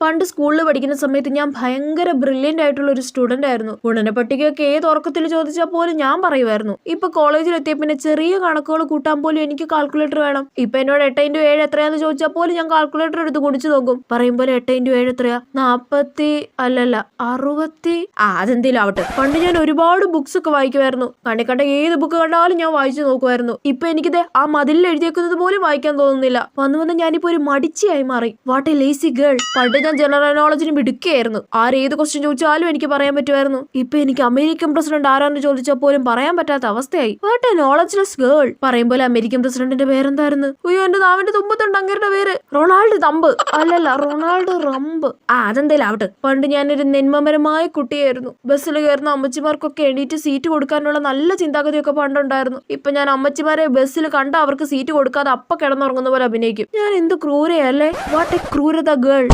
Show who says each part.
Speaker 1: പണ്ട് സ്കൂളിൽ പഠിക്കുന്ന സമയത്ത് ഞാൻ ഭയങ്കര ബ്രില്യന്റ് ആയിട്ടുള്ള ഒരു സ്റ്റുഡന്റ് ആയിരുന്നു. ഗുണനപ്പട്ടികയൊക്കെ ഏത് ഉറക്കത്തിൽ ചോദിച്ചാൽ പോലും ഞാൻ പറയുമായിരുന്നു. ഇപ്പൊ കോളേജിൽ എത്തിയ പിന്നെ ചെറിയ കണക്കുകൾ കൂട്ടാൻ പോലും എനിക്ക് കാൽക്കുലേറ്റർ വേണം. ഇപ്പൊ എന്നോട് 8x7 എത്രയാന്ന് ചോദിച്ചാൽ പോലും ഞാൻ കാൽക്കുലേറ്റർ എടുത്ത് കുടിച്ചു നോക്കും. പറയുമ്പോൾ 8x7 എത്രയാ? 40 അല്ലല്ല 60. അതെന്തേലും ആവട്ടെ. പണ്ട് ഞാൻ ഒരുപാട് ബുക്സ് ഒക്കെ വായിക്കുമായിരുന്നു. കണ്ട ഏത് ബുക്ക് കണ്ടാലും ഞാൻ വായിച്ചു നോക്കുമായിരുന്നു. ഇപ്പൊ എനിക്കിത് ആ മതിലിൽ എഴുതിയേക്കുന്നത് പോലും വായിക്കാൻ തോന്നുന്നില്ല. വന്ന് ഞാനിപ്പോ ഒരു മടിച്ചിയായി മാറി. What A lazy girl. പണ്ട് ഞാൻ ജനറൽ നോളജിന് മിടുക്കുകയായിരുന്നു. ആരേത് ക്വസ്റ്റ്യൻ ചോദിച്ചാലും എനിക്ക് പറയാൻ പറ്റുമായിരുന്നു. ഇപ്പൊ എനിക്ക് അമേരിക്കൻ പ്രസിഡന്റ് ആരാന്ന് ചോദിച്ചാൽ പോലും പറയാൻ പറ്റാത്ത അവസ്ഥയായി. What a knowledgeless girl. പറയുമ്പോൾ അമേരിക്കൻ പ്രസിഡന്റിന്റെ പേരെന്തായിരുന്നു? അയ്യോ, എന്റെ നാവിന്റെ തുമ്പത്തുണ്ട് അങ്ങേരുടെ പേര്. Ronald Thump. അല്ലല്ല, റൊണാൾഡ് റമ്പ്. അതെന്തേലും ആവട്ടെ. പണ്ട് ഞാനൊരു നെന്മമരമായ കുട്ടിയായിരുന്നു. ബസ്സിൽ കയറുന്ന അമ്മച്ചിമാർക്കൊക്കെ എണീറ്റ് സീറ്റ് കൊടുക്കാനുള്ള നല്ല ചിന്താഗതിയൊക്കെ പണ്ടുണ്ടായിരുന്നു. ഇപ്പൊ ഞാൻ അമ്മച്ചിമാരെ ബസ്സിൽ കണ്ട അവർക്ക് സീറ്റ് കൊടുക്കാതെ അപ്പ കിടന്നുറങ്ങുന്ന പോലെ അഭിനയിക്കും. ഞാൻ എന്ത് ക്രൂരയല്ലേ. വാട്ട് എ ക്രൂരത ഗേൾ.